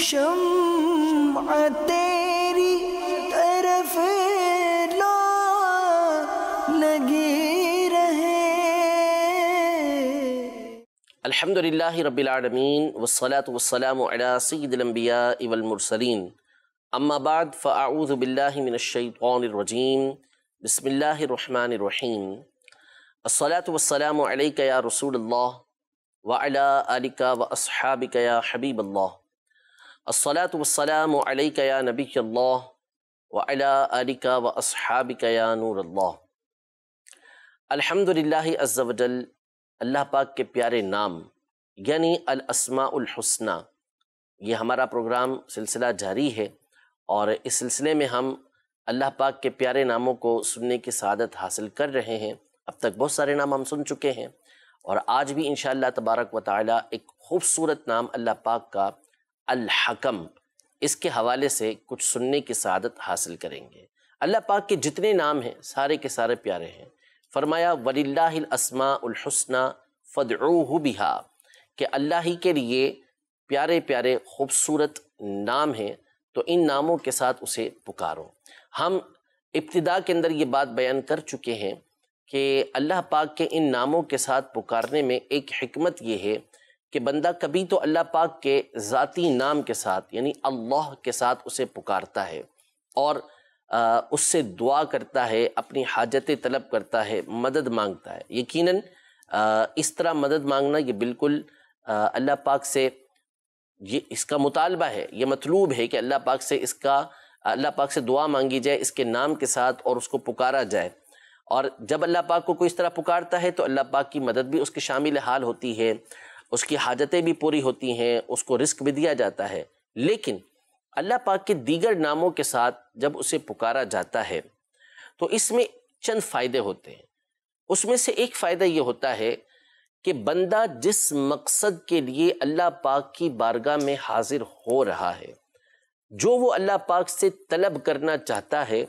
شمع تیری طرف لا لگی رہے۔ الحمدللہ رب العالمین والصلاة والسلام علی سید الانبیاء والمرسلین، اما بعد فاعوذ باللہ من الشیطان الرجیم، بسم اللہ الرحمن الرحیم۔ الصلاة والسلام علیک یا رسول اللہ وعلی آلک واصحابک یا حبیب اللہ۔ الصلاة والسلام علیک یا نبی اللہ وعلی آلک واصحابک یا نور اللہ۔ الحمدللہ عز وجل، اللہ پاک کے پیارے نام یعنی الاسماء الحسنی، یہ ہمارا پروگرام سلسلہ جاری ہے، اور اس سلسلے میں ہم اللہ پاک کے پیارے ناموں کو سننے کی سعادت حاصل کر رہے ہیں۔ اب تک بہت سارے نام ہم سن چکے ہیں، اور آج بھی انشاءاللہ تبارک و تعالی ایک خوبصورت نام اللہ پاک کا الحکم، اس کے حوالے سے کچھ سننے کی سعادت حاصل کریں گے۔ اللہ پاک کے جتنے نام ہیں سارے کے سارے پیارے ہیں۔ فرمایا وَلِلَّهِ الْأَسْمَاءُ الْحُسْنَى فَادْعُوهُ بِهَا، کہ اللہ ہی کے لیے پیارے پیارے خوبصورت نام ہیں، تو ان ناموں کے ساتھ اسے پکارو۔ ہم ابتدا کے اندر یہ بات بیان کر چکے ہیں کہ اللہ پاک کے ان ناموں کے ساتھ پکارنے میں ایک حکمت یہ ہے کہ بندہ کبھی تو اللہ پاک کے ذاتی نام کے ساتھ یعنی اللہ کے ساتھ اسے پکارتا ہے، اور اس سے دعا کرتا ہے، اپنی حاجتیں طلب کرتا ہے، مدد مانگتا ہے۔ یقیناً اس طرح مدد مانگنا یہ بالکل اللہ پاک سے یہ اس کا مطالبہ ہے، یہ مطلوب ہے کہ اللہ پاک سے دعا مانگی جائے اس کے نام کے ساتھ، اور اس کو پکارا جائے۔ اور جب اللہ پاک کو کوئی اس طرح پکارتا ہے تو اللہ پاک کی مدد بھی اس کے شامل حال ہوتی ہے، اس کی حاجتیں بھی پوری ہوتی ہیں، اس کو رزق بھی دیا جاتا ہے۔ لیکن اللہ پاک کے دیگر ناموں کے ساتھ جب اسے پکارا جاتا ہے تو اس میں چند فائدے ہوتے ہیں۔ اس میں سے ایک فائدہ یہ ہوتا ہے کہ بندہ جس مقصد کے لیے اللہ پاک کی بارگاہ میں حاضر ہو رہا ہے، جو وہ اللہ پاک سے طلب کرنا چاہتا ہے،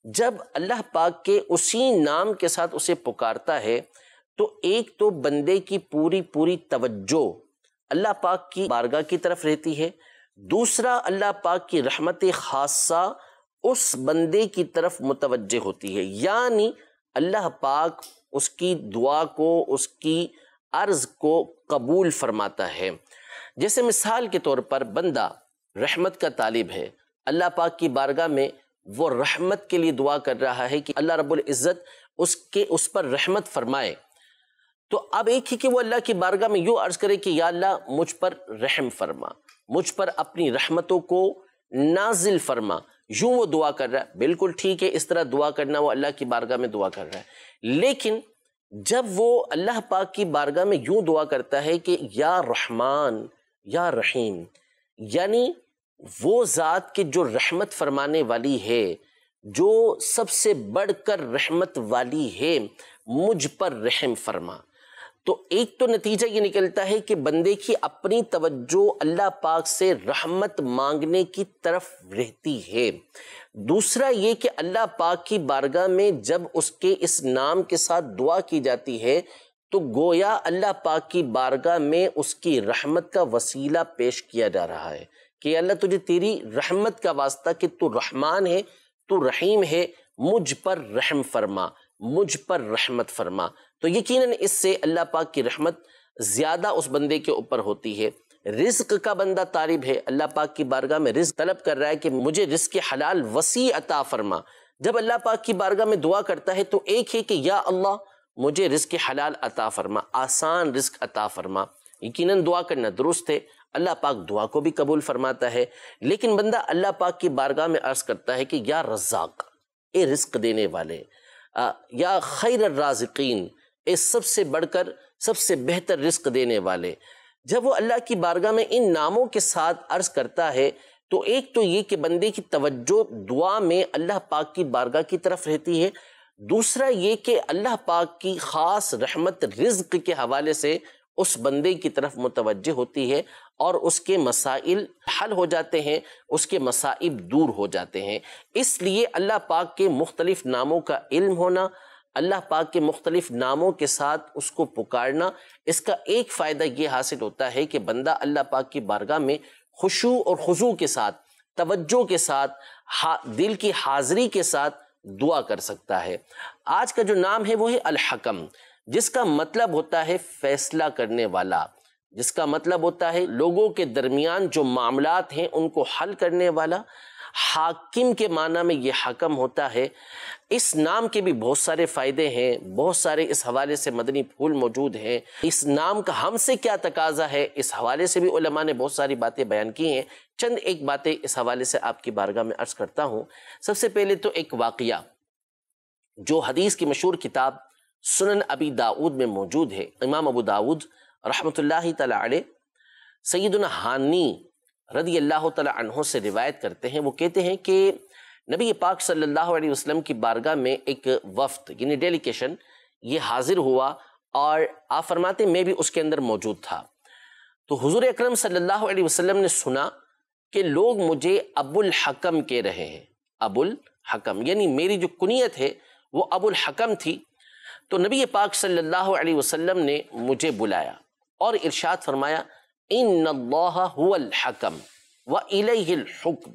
جب اللہ پاک کے اسی نام کے ساتھ اسے پکارتا ہے تو ایک تو بندے کی پوری توجہ اللہ پاک کی بارگاہ کی طرف رہتی ہے، دوسرا اللہ پاک کی رحمت خاصہ اس بندے کی طرف متوجہ ہوتی ہے، یعنی اللہ پاک اس کی دعا کو، اس کی عرض کو قبول فرماتا ہے۔ جیسے مثال کے طور پر بندہ رحمت کا طالب ہے، اللہ پاک کی بارگاہ میں وہ رحمت کے لیے دعا کر رہا ہے کہ اللہ رب العزت اس پر رحمت فرمائے، تو اب ایک ہی کہ وہ اللہ کی بارگاہ میں یوں عرض کرے کہ یا اللہ مجھ پر رحم فرما، مجھ پر اپنی رحمتوں کو نازل فرما، یوں وہ دعا کر رہا ہے، بالکل ٹھیک ہے، اس طرح دعا کرنا، وہ اللہ کی بارگاہ میں دعا کر رہا ہے۔ لیکن جب وہ اللہ پاک کی بارگاہ میں یوں دعا کرتا ہے کہ یا رحمان یا رحیم، یعنی وہ ذات کہ جو رحمت فرمانے والی ہے، جو سب سے بڑھ کر رحمت والی ہے، مجھ پر رحم فرما، تو ایک تو نتیجہ یہ نکلتا ہے کہ بندے کی اپنی توجہ اللہ پاک سے رحمت مانگنے کی طرف رہتی ہے۔ دوسرا یہ کہ اللہ پاک کی بارگاہ میں جب اس کے اس نام کے ساتھ دعا کی جاتی ہے تو گویا اللہ پاک کی بارگاہ میں اس کی رحمت کا وسیلہ پیش کیا جا رہا ہے کہ اللہ تجھے تیری رحمت کا واسطہ کہ تو رحمان ہے، تو رحیم ہے، مجھ پر رحم فرما، مجھ پر رحمت فرما۔ تو یقیناً اس سے اللہ پاک کی رحمت زیادہ اس بندے کے اوپر ہوتی ہے۔ رزق کا بندہ طالب ہے، اللہ پاک کی بارگاہ میں رزق طلب کر رہا ہے کہ مجھے رزق حلال وسیع عطا فرما، جب اللہ پاک کی بارگاہ میں دعا کرتا ہے تو ایک ہے کہ یا اللہ مجھے رزق حلال عطا فرما، آسان رزق عطا فرما۔ یقیناً دعا کرنا درست ہے، اللہ پاک دعا کو بھی قبول فرماتا ہے، لیکن بندہ اللہ پاک کی بارگاہ میں عرض کرتا ہے کہ یا رزاق، اے رزق دینے والے، یا خیر الرازقین، اے سب سے بڑھ کر سب سے بہتر رزق دینے والے۔ جب وہ اللہ کی بارگاہ میں ان ناموں کے ساتھ عرض کرتا ہے تو ایک تو یہ کہ بندے کی توجہ دعا میں اللہ پاک کی بارگاہ کی طرف رہتی ہے، دوسرا یہ کہ اللہ پاک کی خاص رحمت رزق کے حوالے سے اس بندے کی طرف متوجہ ہوتی ہے اور اس کے مسائل حل ہو جاتے ہیں، اس کے مصائب دور ہو جاتے ہیں۔ اس لیے اللہ پاک کے مختلف ناموں کا علم ہونا، اللہ پاک کے مختلف ناموں کے ساتھ اس کو پکارنا، اس کا ایک فائدہ یہ حاصل ہوتا ہے کہ بندہ اللہ پاک کی بارگاہ میں خشوع اور خضوع کے ساتھ، توجہ کے ساتھ، دل کی حاضری کے ساتھ دعا کر سکتا ہے۔ آج کا جو نام ہے وہ ہے الحکم، جس کا مطلب ہوتا ہے فیصلہ کرنے والا، جس کا مطلب ہوتا ہے لوگوں کے درمیان جو معاملات ہیں ان کو حل کرنے والا۔ حاکم کے معنی میں یہ حکم ہوتا ہے۔ اس نام کے بھی بہت سارے فائدے ہیں، بہت سارے اس حوالے سے مدنی پھول موجود ہیں۔ اس نام کا ہم سے کیا تقاضا ہے، اس حوالے سے بھی علماء نے بہت ساری باتیں بیان کی ہیں۔ چند ایک باتیں اس حوالے سے آپ کی بارگاہ میں عرض کرتا ہوں۔ سب سے پہلے تو ایک واقعہ جو حدیث کی مشہور کتاب سنن ابی داؤد میں موجود ہے، امام ابو داؤد رحمۃ اللہ تعالی علیہ سیدنا حانی رضی اللہ تعالی عنہ سے روایت کرتے ہیں۔ وہ کہتے ہیں کہ نبی پاک صلی اللہ علیہ وسلم کی بارگاہ میں ایک وفد یعنی ڈیلیگیشن یہ حاضر ہوا، اور آپ فرماتے میں بھی اس کے اندر موجود تھا۔ تو حضور اکرم صلی اللہ علیہ وسلم نے سنا کہ لوگ مجھے ابو الحکم کہہ رہے ہیں، ابو الحکم یعنی میری جو کنیت ہے وہ ابو الحکم تھی۔ تو نبی پاک صلی اللہ علیہ وسلم نے مجھے بلایا اور ارشاد فرمایا ان اللہ هو الحکم وإلیہ الحکم،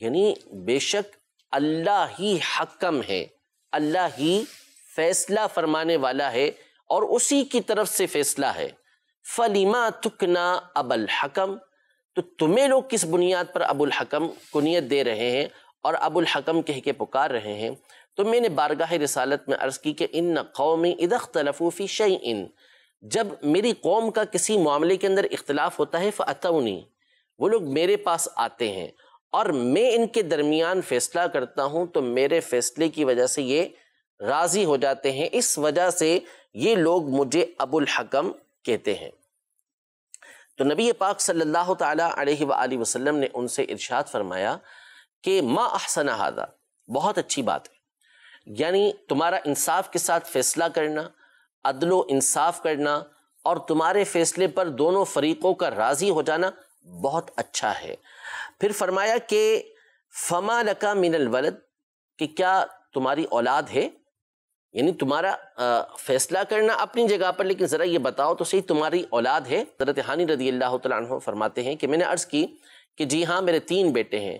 یعنی بے شک اللہ ہی حکم ہے، اللہ ہی فیصلہ فرمانے والا ہے اور اسی کی طرف سے فیصلہ ہے۔ فَلِمَا تُكْنَا ابا الحکم، تو تمہیں لوگ کس بنیاد پر ابو الحکم کنیت دے رہے ہیں اور ابو الحکم کہہ کے پکار رہے ہیں؟ تو میں نے بارگاہ رسالت میں عرض کی کہ ان قومی اذا اختلفوا فی شیء، جب میری قوم کا کسی معاملے کے اندر اختلاف ہوتا ہے فاتونی، وہ لوگ میرے پاس آتے ہیں اور میں ان کے درمیان فیصلہ کرتا ہوں، تو میرے فیصلے کی وجہ سے یہ راضی ہو جاتے ہیں، اس وجہ سے یہ لوگ مجھے ابو الحکم کہتے ہیں۔ تو نبی پاک صلی اللہ تعالی علیہ وآلہ وسلم نے ان سے ارشاد فرمایا کہ ما احسن ھذا، بہت اچھی بات ہے، یعنی تمہارا انصاف کے ساتھ فیصلہ کرنا، عدل و انصاف کرنا اور تمہارے فیصلے پر دونوں فریقوں کا راضی ہو جانا بہت اچھا ہے۔ پھر فرمایا کہ فما لکا من الولد، کہ کیا تمہاری اولاد ہے، یعنی تمہارا فیصلہ کرنا اپنی جگہ پر، لیکن ذرا یہ بتاؤ تو صحیح تمہاری اولاد ہے؟ حضرت حانی رضی اللہ تعالیٰ عنہ فرماتے ہیں کہ میں نے عرض کی کہ جی ہاں میرے 3 بیٹے ہیں،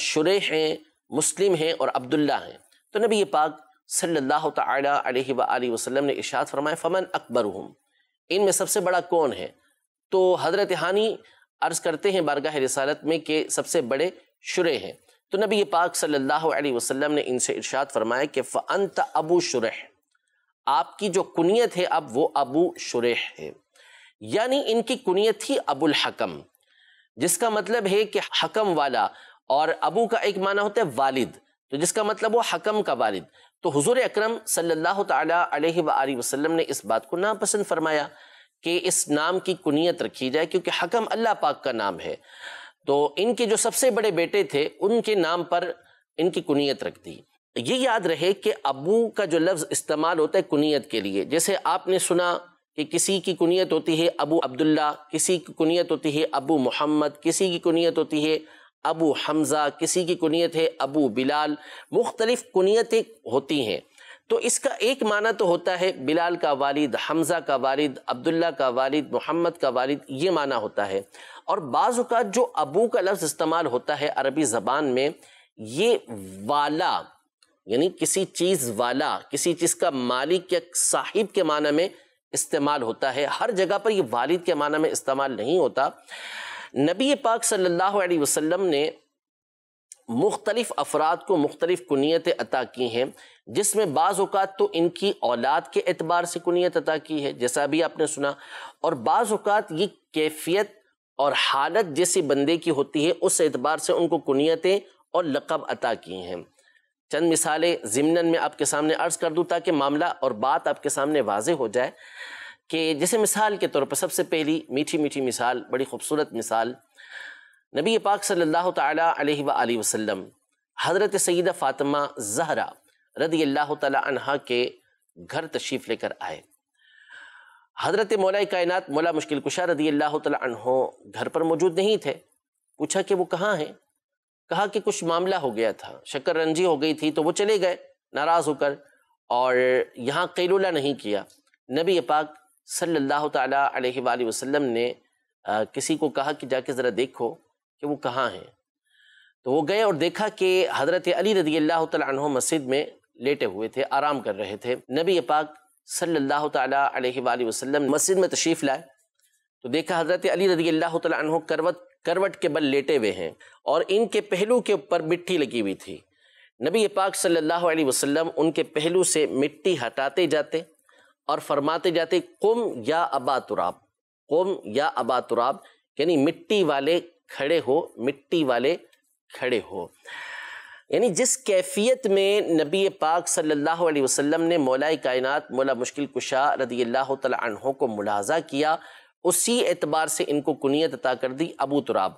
شریح ہیں، مسلم ہیں اور عبداللہ ہیں۔ تو نبی پاک صلی اللہ تعالی علیہ وآلہ وسلم نے ارشاد فرمایا فمن اکبرہم، ان میں سب سے بڑا کون ہے؟ تو حضرت حانی عرض کرتے ہیں بارگاہ رسالت میں کہ سب سے بڑے شریح ہیں۔ تو نبی پاک صلی اللہ علیہ وسلم نے ان سے ارشاد فرمایا کہ فأنت ابو شریح، آپ کی جو کنیت ہے اب وہ ابو شریح ہے، یعنی ان کی کنیت تھی ابو الحکم، جس کا مطلب ہے کہ حکم والا، اور ابو کا ایک معنی ہوتا ہے والد، تو جس کا مطلب وہ حکم کا والد۔ تو حضور اکرم صلی اللہ تعالی علیہ وآلہ وسلم نے اس بات کو ناپسند فرمایا کہ اس نام کی کنیت رکھی جائے، کیونکہ حکم اللہ پاک کا نام ہے۔ تو ان کے جو سب سے بڑے بیٹے تھے ان کے نام پر ان کی کنیت رکھ دی۔ یہ یاد رہے کہ ابو کا جو لفظ استعمال ہوتا ہے کنیت کے لیے، جیسے آپ نے سنا کہ کسی کی کنیت ہوتی ہے ابو عبداللہ، کسی کی کنیت ہوتی ہے ابو محمد، کسی کی کنیت ہوتی ہے ابو حمزہ، کسی کی کنیت ہے ابو بلال، مختلف کنیتیں ہوتی ہیں۔ تو اس کا ایک معنی تو ہوتا ہے بلال کا والد، حمزہ کا والد، عبداللہ کا والد، محمد کا والد، یہ معنی ہوتا ہے۔ اور بعض اوقات جو ابو کا لفظ استعمال ہوتا ہے عربی زبان میں، یہ والا یعنی کسی چیز والا، کسی چیز کا مالک یا صاحب کے معنی میں استعمال ہوتا ہے، ہر جگہ پر یہ والد کے معنی میں استعمال نہیں ہوتا۔ نبی پاک صلی اللہ علیہ وسلم نے مختلف افراد کو مختلف کنیتیں عطا کی ہیں، جس میں بعض اوقات تو ان کی اولاد کے اعتبار سے کنیت عطا کی ہے جیسا بھی آپ نے سنا، اور بعض اوقات یہ کیفیت اور حالت جیسی بندے کی ہوتی ہے اس اعتبار سے ان کو کنیتیں اور لقب عطا کی ہیں۔ چند مثالیں ضمناً میں آپ کے سامنے عرض کر دوں تاکہ معاملہ اور بات آپ کے سامنے واضح ہو جائے، کہ جیسے مثال کے طور پر سب سے پہلی میٹھی میٹھی مثال، بڑی خوبصورت مثال، نبی پاک صلی اللہ تعالی علیہ وآلہ وسلم حضرت سیدہ فاطمہ زہرا رضی اللہ تعالی عنہا کے گھر تشریف لے کر آئے۔ حضرت مولا کائنات مولا مشکل کشا رضی اللہ تعالی عنہ گھر پر موجود نہیں تھے۔ پوچھا کہ وہ کہاں ہیں؟ کہا کہ کچھ معاملہ ہو گیا تھا، شکر رنجی ہو گئی تھی، تو وہ چلے گئے ناراض ہو کر، اور یہاں قیلولہ نہیں کیا۔ نبی پاک صلی اللہ تعالی علیہ وآلہ وسلم نے کسی کو کہا کہ جا کے ذرا دیکھو کہ وہ کہاں ہیں. تو وہ گئے اور دیکھا کہ حضرت علی رضی اللہ تعالیٰ عنہ مسجد میں لیٹے ہوئے تھے، آرام کر رہے تھے. نبی پاک صلی اللہ تعالیٰ علیہ وآلہ وسلم مسجد میں تشریف لائے تو دیکھا حضرت علی رضی اللہ تعالیٰ عنہ کروٹ کے بل لیٹے ہوئے ہیں اور ان کے پہلو کے اوپر مٹی لگی ہوئی تھی. نبی پاک صلی اللہ علیہ وسلم ان کے پہلو سے مٹی ہٹاتے جاتے اور فرماتے جاتے قم یا ابا تراب، قم یا ابا تراب، یعنی مٹی والے کھڑے ہو، مٹی والے کھڑے ہو. یعنی جس کیفیت میں نبی پاک صلی اللہ علیہ وسلم نے مولا کائنات مولا مشکل کشا رضی اللہ تعالی عنہ کو ملاحظہ کیا، اسی اعتبار سے ان کو کنیت عطا کر دی ابو تراب.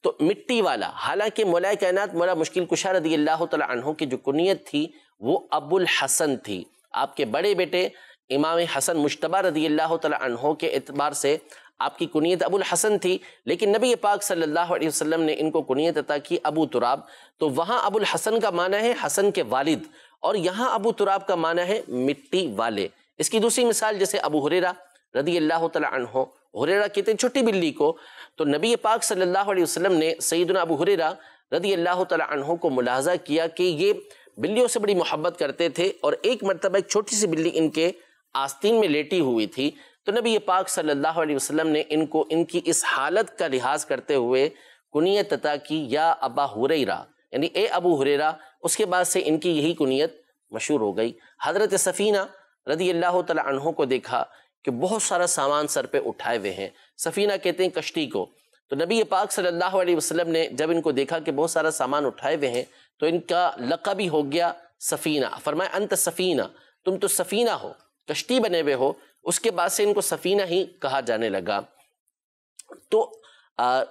تو مٹی والا، حالانکہ مولا کائنات مولا مشکل کشا رضی اللہ تعالی عنہ کی جو کنیت تھی وہ ابو الحسن تھی. آپ کے بڑے بیٹے امام حسن مجتبی رضی اللہ تعالی عنہ کے اعتبار سے آپ کی کنیت ابو الحسن تھی، لیکن نبی پاک صلی اللہ علیہ وسلم نے ان کو کنیت عطا کی ابو تراب. تو وہاں ابو الحسن کا معنی ہے حسن کے والد، اور یہاں ابو تراب کا معنی ہے مٹی والے. اس کی دوسری مثال جیسے ابو ہریرہ رضی اللہ تعالی عنہ، ہریرہ کہتے ہیں چھوٹی بلی کو، تو نبی پاک صلی اللہ علیہ وسلم نے سیدنا ابو ہریرہ رضی اللہ تعالی عنہ کو ملاحظہ کیا کہ یہ بلیوں سے بڑی محبت کرتے تھے، اور ایک مرتبہ ایک چھوٹی سی بلی ان کے آستین میں لیٹی ہوئی تھی. تو نبی پاک صلی اللہ علیہ وسلم نے ان کو ان کی اس حالت کا لحاظ کرتے ہوئے کنیت عطا کی یا ابا ہریرہ، یعنی اے ابو ہریرہ. اس کے بعد سے ان کی یہی کنیت مشہور ہو گئی. حضرت سفینہ رضی اللہ تعالی عنہ کو دیکھا کہ بہت سارا سامان سر پہ اٹھائے ہوئے ہیں. سفینہ کہتے ہیں کشتی کو. تو نبی پاک صلی اللہ علیہ وسلم نے جب ان کو دیکھا کہ بہت سارا سامان اٹھائے ہوئے ہیں تو ان کا لقب ہی ہو گیا سفینہ. فرمایا انت سفینہ، تم تو سفینہ ہو، کشتی بنے ہوئے ہو. اس کے بعد سے ان کو سفینہ ہی کہا جانے لگا. تو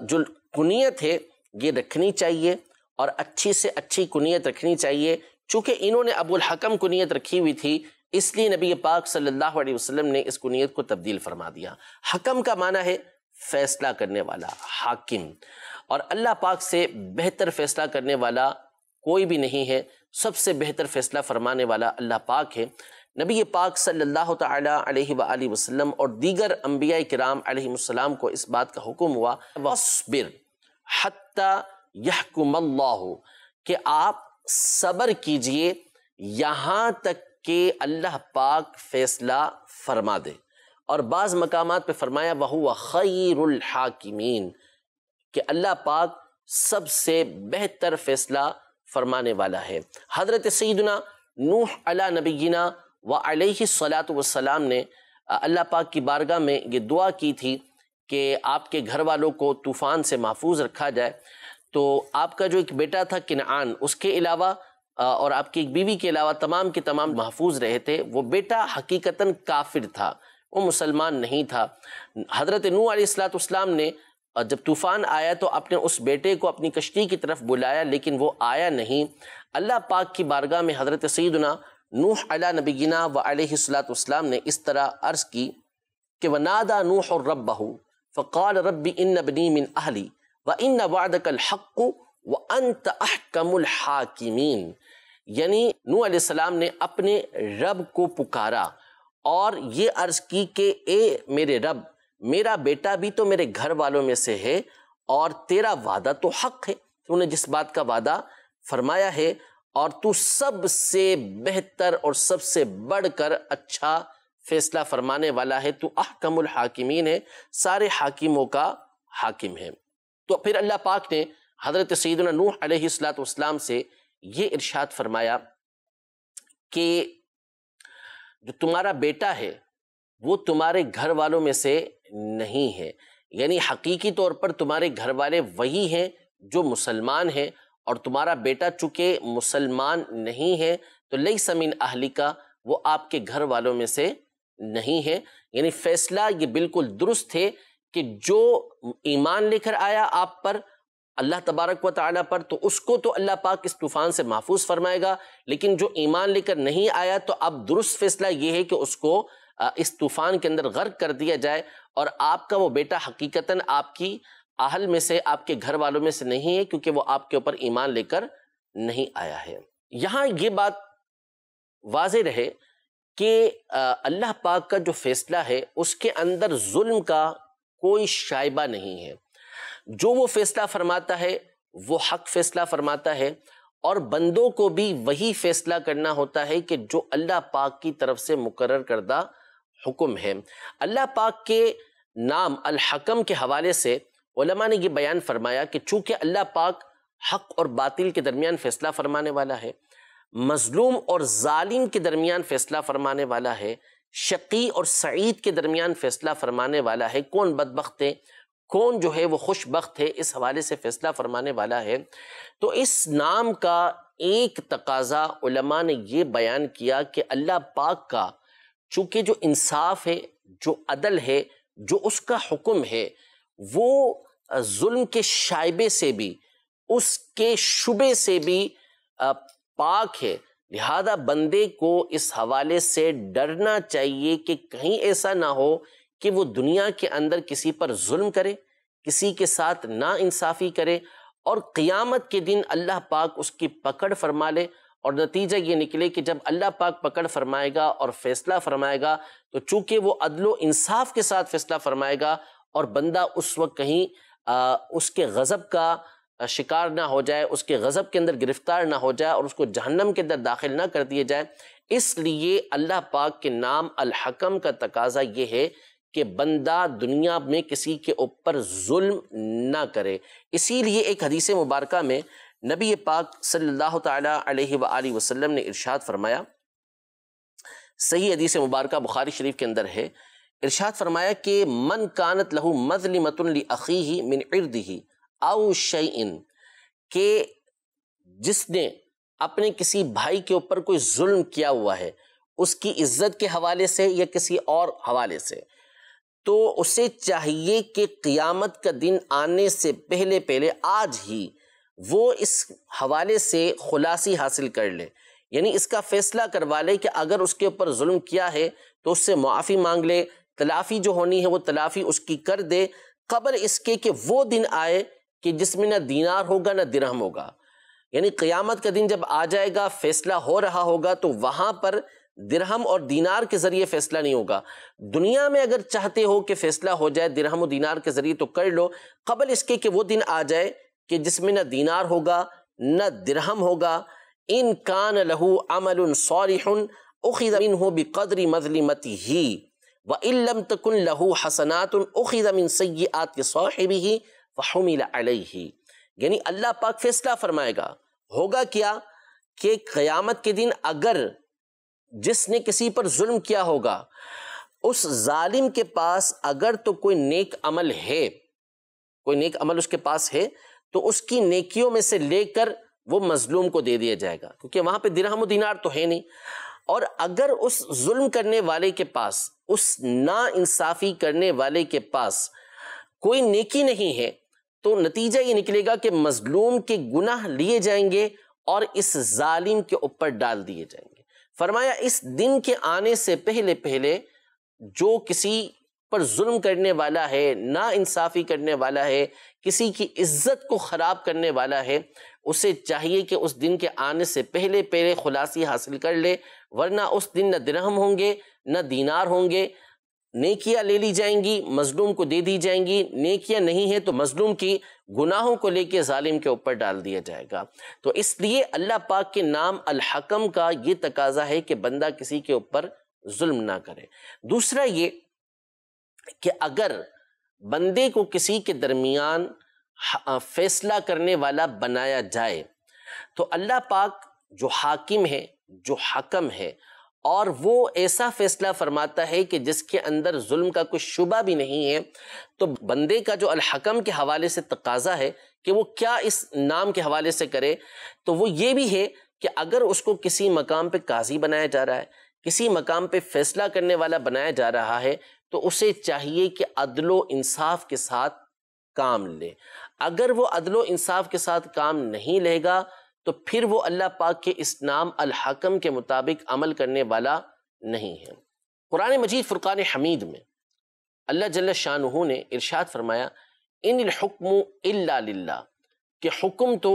جو کنیت ہے یہ رکھنی چاہیے، اور اچھی سے اچھی کنیت رکھنی چاہیے. چونکہ انہوں نے ابو الحکم کنیت رکھی ہوئی تھی، اس لیے نبی پاک صلی اللہ علیہ وسلم نے اس کنیت کو تبدیل فرما دیا. حکم کا معنی ہے فیصلہ کرنے والا، حاکم، اور اللہ پاک سے بہتر فیصلہ کرنے والا کوئی بھی نہیں ہے. سب سے بہتر فیصلہ فرمانے والا اللہ پاک ہے. نبی پاک صلی اللہ تعالی علیہ وآلہ وسلم اور دیگر انبیاء کرام علیہ السلام کو اس بات کا حکم ہوا وَاصْبِرْ حَتَّى يَحْكُمَ اللَّهُ، کہ آپ صبر کیجئے یہاں تک کہ اللہ پاک فیصلہ فرما دے. اور بعض مقامات پہ فرمایا وَهُوَ خَيْرُ الْحَاكِمِينَ، کہ اللہ پاک سب سے بہتر فیصلہ فرمانے والا ہے. حضرت سیدنا نوح علی نبینا وعلیہ الصلاۃ والسلام نے اللہ پاک کی بارگاہ میں یہ دعا کی تھی کہ آپ کے گھر والوں کو طوفان سے محفوظ رکھا جائے. تو آپ کا جو ایک بیٹا تھا کنعان، اس کے علاوہ اور آپ کی ایک بیوی کے علاوہ تمام کے تمام محفوظ رہے تھے. وہ بیٹا حقیقتاً کافر تھا، وہ مسلمان نہیں تھا. حضرت نوح علیہ الصلاۃ والسلام نے جب طوفان آیا تو اپنے اس بیٹے کو اپنی کشتی کی طرف بلایا، لیکن وہ آیا نہیں. اللہ پاک کی بارگاہ میں حضرت سیدنا نوح علی نبینا وعلیہ الصلاۃ والسلام نے اس طرح عرض کی کہ وَنَادَى نُوحٌ رَبَّهُ فَقَالَ رَبِّ إِنَّ ابْنِي مِنْ أَهْلِي وَإِنَّ وَعْدَكَ الْحَقُّ وَأَنْتَ أَحْكَمُ الْحَاكِمِينَ. یعنی نوح علیہ السلام نے اپنے رب کو پکارا اور یہ عرض کی کہ اے میرے رب، میرا بیٹا بھی تو میرے گھر والوں میں سے ہے، اور تیرا وعدہ تو حق ہے، تو نے جس بات کا وعدہ فرمایا ہے، اور تو سب سے بہتر اور سب سے بڑھ کر اچھا فیصلہ فرمانے والا ہے. تو احکم الحاکمین ہے، سارے حاکموں کا حاکم ہے. تو پھر اللہ پاک نے حضرت سیدنا نوح علیہ الصلاۃ والسلام سے یہ ارشاد فرمایا کہ جو تمہارا بیٹا ہے وہ تمہارے گھر والوں میں سے نہیں ہے، یعنی حقیقی طور پر تمہارے گھر والے وہی ہیں جو مسلمان ہیں، اور تمہارا بیٹا چونکہ مسلمان نہیں ہے تو لیس من اہلک، وہ آپ کے گھر والوں میں سے نہیں ہے. یعنی فیصلہ یہ بالکل درست ہے کہ جو ایمان لے کر آیا آپ پر، اللہ تبارک و تعالیٰ پر، تو اس کو تو اللہ پاک اس طوفان سے محفوظ فرمائے گا، لیکن جو ایمان لے کر نہیں آیا تو اب درست فیصلہ یہ ہے کہ اس کو اس طوفان کے اندر غرق کر دیا جائے، اور آپ کا وہ بیٹا حقیقتاً آپ کی اہل میں سے، آپ کے گھر والوں میں سے نہیں ہے، کیونکہ وہ آپ کے اوپر ایمان لے کر نہیں آیا ہے. یہاں یہ بات واضح رہے کہ اللہ پاک کا جو فیصلہ ہے اس کے اندر ظلم کا کوئی شائبہ نہیں ہے۔ جو وہ فیصلہ فرماتا ہے وہ حق فیصلہ فرماتا ہے، اور بندوں کو بھی وہی فیصلہ کرنا ہوتا ہے کہ جو اللہ پاک کی طرف سے مقرر کردہ حکم ہے۔ اللہ پاک کے نام الحکم کے حوالے سے علماء نے یہ بیان فرمایا کہ چونکہ اللہ پاک حق اور باطل کے درمیان فیصلہ فرمانے والا ہے، مظلوم اور ظالم کے درمیان فیصلہ فرمانے والا ہے، شقی اور سعید کے درمیان فیصلہ فرمانے والا ہے، کون بدبخت ہے کون جو ہے وہ خوش بخت ہے، اس حوالے سے فیصلہ فرمانے والا ہے۔ تو اس نام کا ایک تقاضا علماء نے یہ بیان کیا کہ اللہ پاک کا چونکہ جو انصاف ہے، جو عدل ہے، جو اس کا حکم ہے، وہ ظلم کے شائبے سے بھی، اس کے شبے سے بھی پاک ہے، لہذا بندے کو اس حوالے سے ڈرنا چاہیے کہ کہیں ایسا نہ ہو کہ وہ دنیا کے اندر کسی پر ظلم کرے، کسی کے ساتھ نا انصافی کرے، اور قیامت کے دن اللہ پاک اس کی پکڑ فرما لے، اور نتیجہ یہ نکلے کہ جب اللہ پاک پکڑ فرمائے گا اور فیصلہ فرمائے گا تو چونکہ وہ عدل و انصاف کے ساتھ فیصلہ فرمائے گا، اور بندہ اس وقت کہیں اس کے غضب کا شکار نہ ہو جائے، اس کے غضب کے اندر گرفتار نہ ہو جائے اور اس کو جہنم کے اندر داخل نہ کر دیے جائے۔ اس لیے اللہ پاک کے نام الحکم کا تقاضا یہ ہے کہ بندہ دنیا میں کسی کے اوپر ظلم نہ کرے۔ اسی لیے ایک حدیث مبارکہ میں نبی پاک صلی اللہ تعالی علیہ وآلہ وسلم نے ارشاد فرمایا، صحیح حدیث مبارکہ بخاری شریف کے اندر ہے، ارشاد فرمایا کہ من کانت لہ مظلمۃ لأخیہ من عرضہ او شیء، کہ جس نے اپنے کسی بھائی کے اوپر کوئی ظلم کیا ہوا ہے، اس کی عزت کے حوالے سے یا کسی اور حوالے سے، تو اسے چاہیے کہ قیامت کا دن آنے سے پہلے پہلے آج ہی وہ اس حوالے سے خلاصی حاصل کر لے، یعنی اس کا فیصلہ کروا لے کہ اگر اس کے اوپر ظلم کیا ہے تو اس سے معافی مانگ لے، تلافی جو ہونی ہے وہ تلافی اس کی کر دے، قبل اس کے کہ وہ دن آئے کہ جس میں نہ دینار ہوگا نہ درہم ہوگا۔ یعنی قیامت کا دن جب آ جائے گا، فیصلہ ہو رہا ہوگا، تو وہاں پر درہم اور دینار کے ذریعے فیصلہ نہیں ہوگا۔ دنیا میں اگر چاہتے ہو کہ فیصلہ ہو جائے درہم و دینار کے ذریعے تو کر لو، قبل اس کے کہ وہ دن آ جائے کہ جس میں نہ دینار ہوگا نہ درہم ہوگا۔ ان کان لہ عمل صالح اخذ منہ بقدر مظلمتہ وان لم تکن لہ حسنات اخذ من سیئات صاحبہ فحمل علیہ۔ یعنی اللہ پاک فیصلہ فرمائے گا، ہوگا کیا کہ قیامت کے دن اگر جس نے کسی پر ظلم کیا ہوگا، اس ظالم کے پاس اگر تو کوئی نیک عمل ہے، کوئی نیک عمل اس کے پاس ہے، تو اس کی نیکیوں میں سے لے کر وہ مظلوم کو دے دیا جائے گا، کیونکہ وہاں پہ درہم و دینار تو ہے نہیں۔ اور اگر اس ظلم کرنے والے کے پاس، اس نا انصافی کرنے والے کے پاس کوئی نیکی نہیں ہے، تو نتیجہ یہ نکلے گا کہ مظلوم کے گناہ لیے جائیں گے اور اس ظالم کے اوپر ڈال دیے جائیں گے۔ فرمایا اس دن کے آنے سے پہلے پہلے جو کسی پر ظلم کرنے والا ہے، نا انصافی کرنے والا ہے، کسی کی عزت کو خراب کرنے والا ہے، اسے چاہیے کہ اس دن کے آنے سے پہلے پہلے خلاصی حاصل کر لے، ورنہ اس دن نہ درہم ہوں گے نہ دینار ہوں گے، نیکیاں لے لی جائیں گی، مظلوم کو دے دی جائیں گی، نیکیاں نہیں ہیں تو مظلوم کی گناہوں کو لے کے ظالم کے اوپر ڈال دیا جائے گا۔ تو اس لیے اللہ پاک کے نام الحکم کا یہ تقاضا ہے کہ بندہ کسی کے اوپر ظلم نہ کرے۔ دوسرا یہ کہ اگر بندے کو کسی کے درمیان فیصلہ کرنے والا بنایا جائے تو اللہ پاک جو حاکم ہے، جو حکم ہے، اور وہ ایسا فیصلہ فرماتا ہے کہ جس کے اندر ظلم کا کوئی شبہ بھی نہیں ہے، تو بندے کا جو الحکم کے حوالے سے تقاضا ہے کہ وہ کیا اس نام کے حوالے سے کرے، تو وہ یہ بھی ہے کہ اگر اس کو کسی مقام پہ قاضی بنایا جا رہا ہے، کسی مقام پہ فیصلہ کرنے والا بنایا جا رہا ہے، تو اسے چاہیے کہ عدل و انصاف کے ساتھ کام لے۔ اگر وہ عدل و انصاف کے ساتھ کام نہیں لے گا تو پھر وہ اللہ پاک کے اس نام الحکم کے مطابق عمل کرنے والا نہیں ہے۔ قرآن مجید فرقان حمید میں اللہ جل شانہ نے ارشاد فرمایا، ان الحکم الا للہ، کہ حکم تو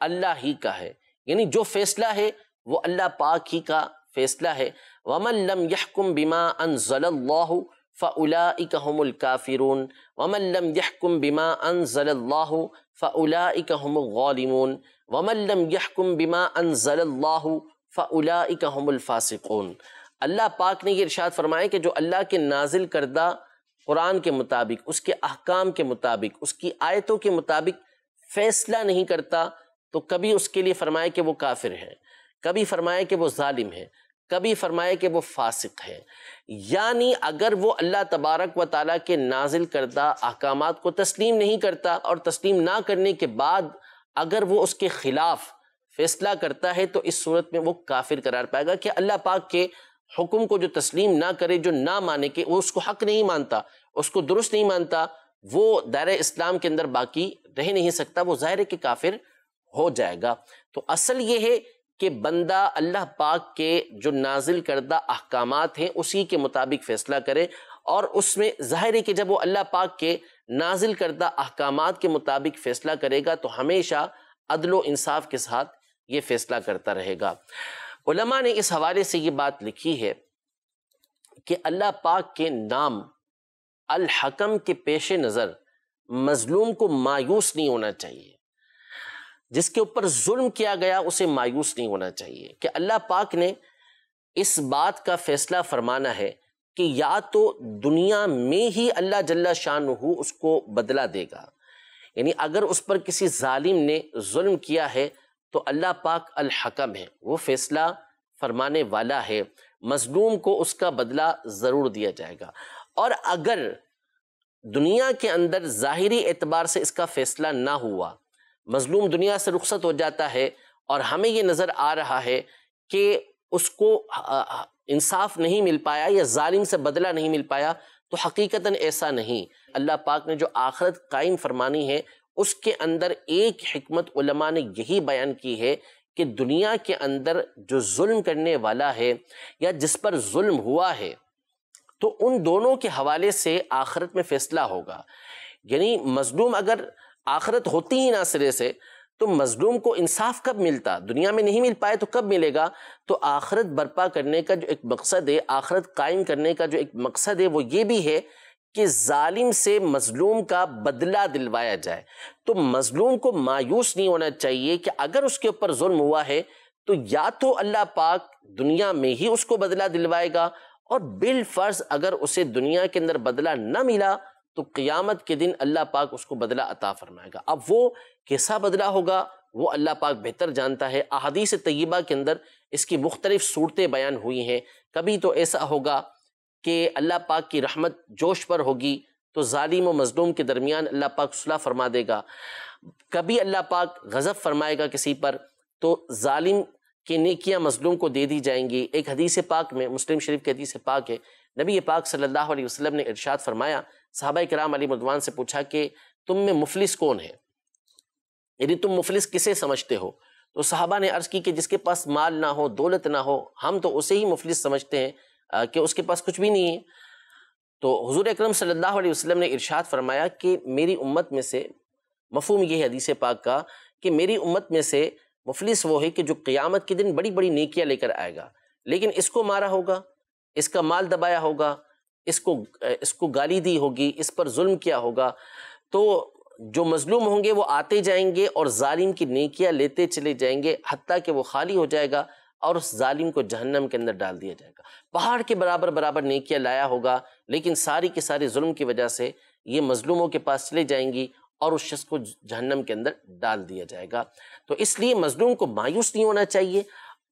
اللہ ہی کا ہے، یعنی جو فیصلہ ہے وہ اللہ پاک ہی کا فیصلہ ہے۔ ومن لم يحکم بما انزل اللہ فأولئک هم الکافرون ومن لم يحکم بما انزل اللہ فأولئک هم الظالمون ومن لم يحکم بما انزل اللہ فأولئک هم الفاسقون۔ اللہ پاک نے یہ ارشاد فرمایا کہ جو اللہ کے نازل کردہ قرآن کے مطابق، اس کے احکام کے مطابق، اس کی آیتوں کے مطابق فیصلہ نہیں کرتا تو کبھی اس کے لیے فرمایا کہ وہ کافر ہے، کبھی فرمایا کہ وہ ظالم ہے، کبھی فرمایا کہ وہ فاسق ہے۔ یعنی اگر وہ اللہ تبارک و تعالیٰ کے نازل کردہ احکامات کو تسلیم نہیں کرتا اور تسلیم نہ کرنے کے بعد اگر وہ اس کے خلاف فیصلہ کرتا ہے تو اس صورت میں وہ کافر قرار پائے گا، کہ اللہ پاک کے حکم کو جو تسلیم نہ کرے، جو نہ مانے، کہ وہ اس کو حق نہیں مانتا، اس کو درست نہیں مانتا، وہ دائرہ اسلام کے اندر باقی رہ نہیں سکتا، وہ ظاہر ہے کہ کافر ہو جائے گا۔ تو اصل یہ ہے کہ بندہ اللہ پاک کے جو نازل کردہ احکامات ہیں اسی کے مطابق فیصلہ کرے، اور اس میں ظاہر ہے کہ جب وہ اللہ پاک کے نازل کردہ احکامات کے مطابق فیصلہ کرے گا تو ہمیشہ عدل و انصاف کے ساتھ یہ فیصلہ کرتا رہے گا۔ علماء نے اس حوالے سے یہ بات لکھی ہے کہ اللہ پاک کے نام الحکم کے پیش نظر مظلوم کو مایوس نہیں ہونا چاہیے، جس کے اوپر ظلم کیا گیا اسے مایوس نہیں ہونا چاہیے، کہ اللہ پاک نے اس بات کا فیصلہ فرمانا ہے کہ یا تو دنیا میں ہی اللہ جل شانہ اس کو بدلہ دے گا، یعنی اگر اس پر کسی ظالم نے ظلم کیا ہے تو اللہ پاک الحکم ہے، وہ فیصلہ فرمانے والا ہے، مظلوم کو اس کا بدلہ ضرور دیا جائے گا۔ اور اگر دنیا کے اندر ظاہری اعتبار سے اس کا فیصلہ نہ ہوا، مظلوم دنیا سے رخصت ہو جاتا ہے اور ہمیں یہ نظر آ رہا ہے کہ اس کو انصاف نہیں مل پایا یا ظالم سے بدلہ نہیں مل پایا، تو حقیقتاً ایسا نہیں۔ اللہ پاک نے جو آخرت قائم فرمانی ہے اس کے اندر ایک حکمت علماء نے یہی بیان کی ہے کہ دنیا کے اندر جو ظلم کرنے والا ہے یا جس پر ظلم ہوا ہے تو ان دونوں کے حوالے سے آخرت میں فیصلہ ہوگا۔ یعنی مظلوم اگر آخرت ہوتی ہی نہ سرے سے تو مظلوم کو انصاف کب ملتا؟ دنیا میں نہیں مل پائے تو کب ملے گا؟ تو آخرت برپا کرنے کا جو ایک مقصد ہے، آخرت قائم کرنے کا جو ایک مقصد ہے وہ یہ بھی ہے کہ ظالم سے مظلوم کا بدلہ دلوایا جائے۔ تو مظلوم کو مایوس نہیں ہونا چاہیے کہ اگر اس کے اوپر ظلم ہوا ہے تو یا تو اللہ پاک دنیا میں ہی اس کو بدلہ دلوائے گا، اور بالفرض اگر اسے دنیا کے اندر بدلہ نہ ملا تو قیامت کے دن اللہ پاک اس کو بدلہ عطا فرمائے گا۔ اب وہ کیسا بدلہ ہوگا وہ اللہ پاک بہتر جانتا ہے۔ احادیث طیبہ کے اندر اس کی مختلف صورتیں بیان ہوئی ہیں۔ کبھی تو ایسا ہوگا کہ اللہ پاک کی رحمت جوش پر ہوگی تو ظالم و مظلوم کے درمیان اللہ پاک صلح فرما دے گا، کبھی اللہ پاک غضب فرمائے گا کسی پر تو ظالم کی نیکیاں مظلوم کو دے دی جائیں گی۔ ایک حدیث پاک میں، مسلم شریف کی حدیث پاک ہے، نبی پاک صلی اللہ علیہ وسلم نے ارشاد فرمایا، صحابہ کرام علیہ رضوان سے پوچھا کہ تم میں مفلس کون ہے، یعنی تم مفلس کسے سمجھتے ہو؟ تو صحابہ نے عرض کی کہ جس کے پاس مال نہ ہو، دولت نہ ہو، ہم تو اسے ہی مفلس سمجھتے ہیں کہ اس کے پاس کچھ بھی نہیں ہے۔ تو حضور اکرم صلی اللہ علیہ وسلم نے ارشاد فرمایا کہ میری امت میں سے، مفہوم یہ ہے حدیث پاک کا کہ میری امت میں سے مفلس وہ ہے کہ جو قیامت کے دن بڑی بڑی نیکیاں لے کر آئے گا، لیکن اس کو مارا ہوگا، اس کا مال دبایا ہوگا، اس کو گالی دی ہوگی، اس پر ظلم کیا ہوگا، تو جو مظلوم ہوں گے وہ آتے جائیں گے اور ظالم کی نیکیاں لیتے چلے جائیں گے حتیٰ کہ وہ خالی ہو جائے گا اور اس ظالم کو جہنم کے اندر ڈال دیا جائے گا۔ پہاڑ کے برابر نیکیاں لایا ہوگا، لیکن ساری کے ساری ظلم کی وجہ سے یہ مظلوموں کے پاس چلے جائیں گی اور اس شخص کو جہنم کے اندر ڈال دیا جائے گا۔ تو اس لیے مظلوم کو مایوس نہیں ہونا چاہیے،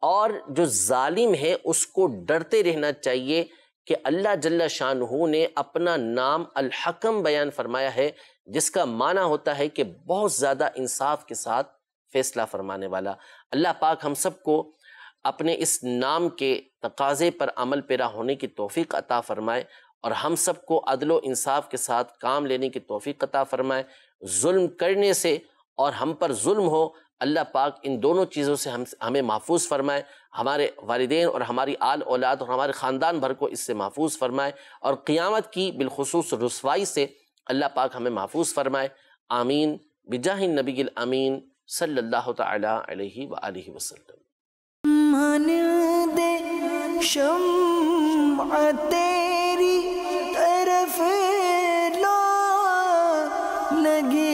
اور جو ظالم ہے اس کو ڈرتے رہنا چاہیے کہ اللہ جل شانہ نے اپنا نام الحکم بیان فرمایا ہے، جس کا معنی ہوتا ہے کہ بہت زیادہ انصاف کے ساتھ فیصلہ فرمانے والا۔ اللہ پاک ہم سب کو اپنے اس نام کے تقاضے پر عمل پیرا ہونے کی توفیق عطا فرمائے، اور ہم سب کو عدل و انصاف کے ساتھ کام لینے کی توفیق عطا فرمائے۔ ظلم کرنے سے اور ہم پر ظلم ہو، اللہ پاک ان دونوں چیزوں سے ہمیں محفوظ فرمائے، ہمارے والدین اور ہماری آل اولاد اور ہمارے خاندان بھر کو اس سے محفوظ فرمائے، اور قیامت کی بالخصوص رسوائی سے اللہ پاک ہمیں محفوظ فرمائے۔ آمین بجاہ النبی الامین صلی اللہ تعالی علیہ وآلہ وسلم۔ مانندے شمع تیری لگی